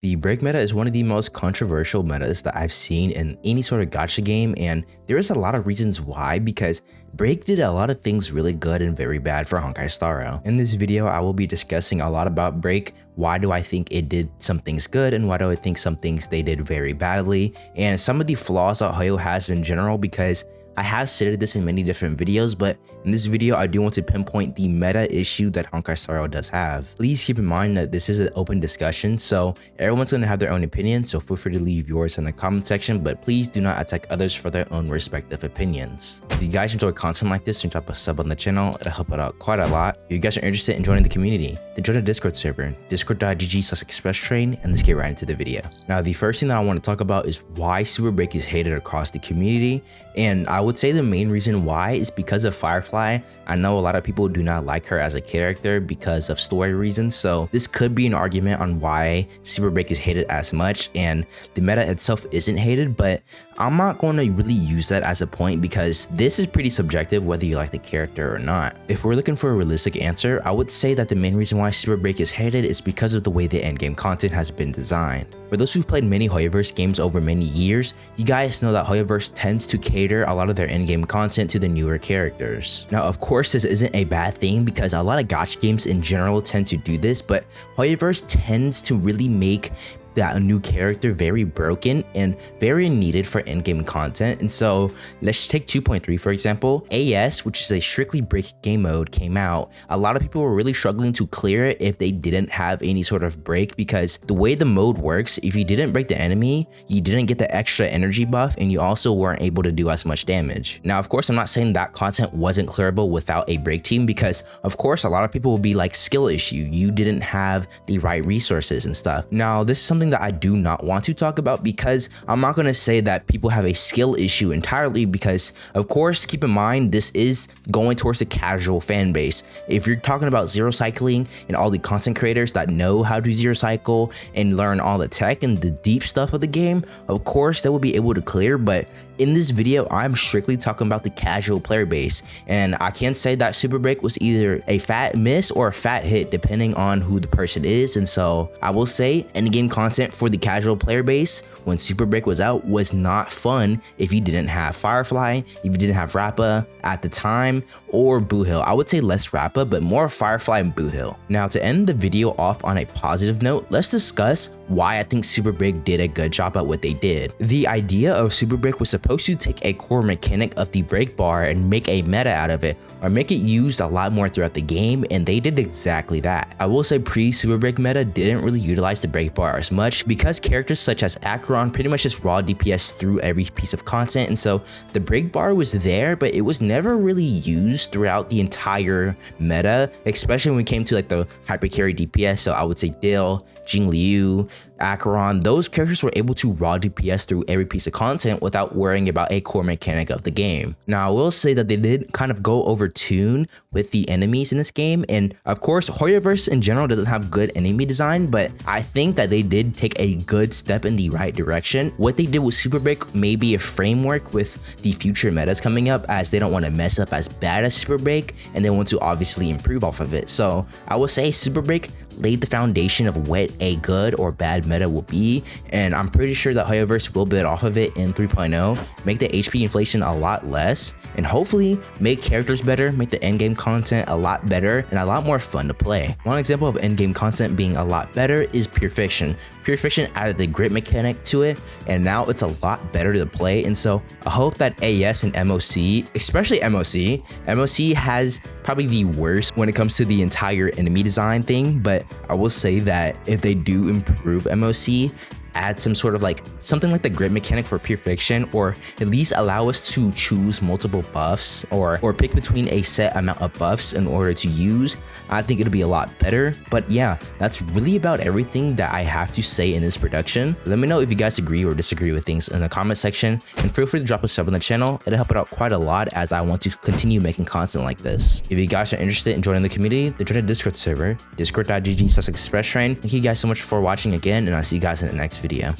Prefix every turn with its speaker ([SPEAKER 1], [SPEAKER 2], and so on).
[SPEAKER 1] The break meta is one of the most controversial metas that I've seen in any sort of gacha game, and there is a lot of reasons why, because break did a lot of things really good and very bad for Honkai Star Rail. In this video, I will be discussing a lot about break, why do I think it did some things good, and why do I think some things they did very badly, and some of the flaws that Hoyo has in general, because I have stated this in many different videos, but in this video, I do want to pinpoint the meta issue that Honkai Star Rail does have. Please keep in mind that this is an open discussion, so everyone's going to have their own opinion, so feel free to leave yours in the comment section, but please do not attack others for their own respective opinions. If you guys enjoy content like this, drop a sub on the channel, it'll help it out quite a lot. If you guys are interested in joining the community, then join the Discord server, discord.gg/expresstrain, and let's get right into the video. Now, the first thing that I want to talk about is why Superbreak is hated across the community, and I would say the main reason why is because of Firefly. I know a lot of people do not like her as a character because of story reasons, so this could be an argument on why Superbreak is hated as much, and the meta itself isn't hated, but I'm not going to really use that as a point because this is pretty subjective whether you like the character or not. If we're looking for a realistic answer, I would say that the main reason why Superbreak is hated is because of the way the endgame content has been designed. For those who've played many Hoyoverse games over many years, you guys know that Hoyoverse tends to cater a lot of their endgame content to the newer characters. Now, of course, this isn't a bad thing because a lot of gacha games in general tend to do this, but Hoyoverse tends to really make that new character very broken and very needed for endgame content. And so let's take 2.3 for example. AS, which is a strictly break game mode, came out. A lot of people were really struggling to clear it if they didn't have any sort of break, because the way the mode works, if you didn't break the enemy, you didn't get the extra energy buff, and you also weren't able to do as much damage. Now, of course, I'm not saying that content wasn't clearable without a break team, because of course a lot of people will be like, skill issue, you didn't have the right resources and stuff. Now, this is something that I do not want to talk about, because I'm not going to say that people have a skill issue entirely, because of course, keep in mind, this is going towards a casual fan base. If you're talking about zero cycling and all the content creators that know how to zero cycle and learn all the tech and the deep stuff of the game, of course they will be able to clear. But in this video, I'm strictly talking about the casual player base, and I can say that Superbreak was either a fat miss or a fat hit depending on who the person is. And so I will say endgame content for the casual player base when Superbreak was out was not fun if you didn't have Firefly, if you didn't have Rappa at the time, or Boo Hill. I would say less Rappa, but more Firefly and Boo Hill. Now, to end the video off on a positive note, let's discuss why I think Superbreak did a good job at what they did. The idea of Superbreak was supposed to take a core mechanic of the break bar and make a meta out of it, or make it used a lot more throughout the game, and they did exactly that. I will say pre-Superbreak meta didn't really utilize the break bar as much, because characters such as Acheron pretty much just raw DPS through every piece of content, and so the break bar was there, but it was never really used throughout the entire meta, especially when it came to like the hyper carry DPS. So I would say Dill, Jing Liu, Acheron, those characters were able to raw DPS through every piece of content without worrying about a core mechanic of the game. Now, I will say that they did kind of go over tune with the enemies in this game, and of course Hoyoverse in general doesn't have good enemy design, but I think that they did take a good step in the right direction. What they did with Superbreak may be a framework with the future metas coming up, as they don't want to mess up as bad as Superbreak, and they want to obviously improve off of it. So I will say Superbreak laid the foundation of what a good or bad meta will be, and I'm pretty sure that Hoyoverse will build off of it in 3.0, make the HP inflation a lot less, and hopefully make characters better, make the endgame content a lot better and a lot more fun to play. One example of endgame content being a lot better is Pure Fiction. Pure Fiction added the grit mechanic to it, and now it's a lot better to play. And so I hope that AS and MOC, especially MOC has probably the worst when it comes to the entire enemy design thing, but I will say that if they do improve MOC, add some sort of like something like the grid mechanic for Pure Fiction, or at least allow us to choose multiple buffs or pick between a set amount of buffs in order to use, I think it'll be a lot better. But yeah, that's really about everything that I have to say in this production. Let me know if you guys agree or disagree with things in the comment section, and feel free to drop a sub on the channel. It'll help it out quite a lot as I want to continue making content like this. If you guys are interested in joining the community, then join the Discord server, discord.gg/expresstrain. Thank you guys so much for watching again, and I'll see you guys in the next video.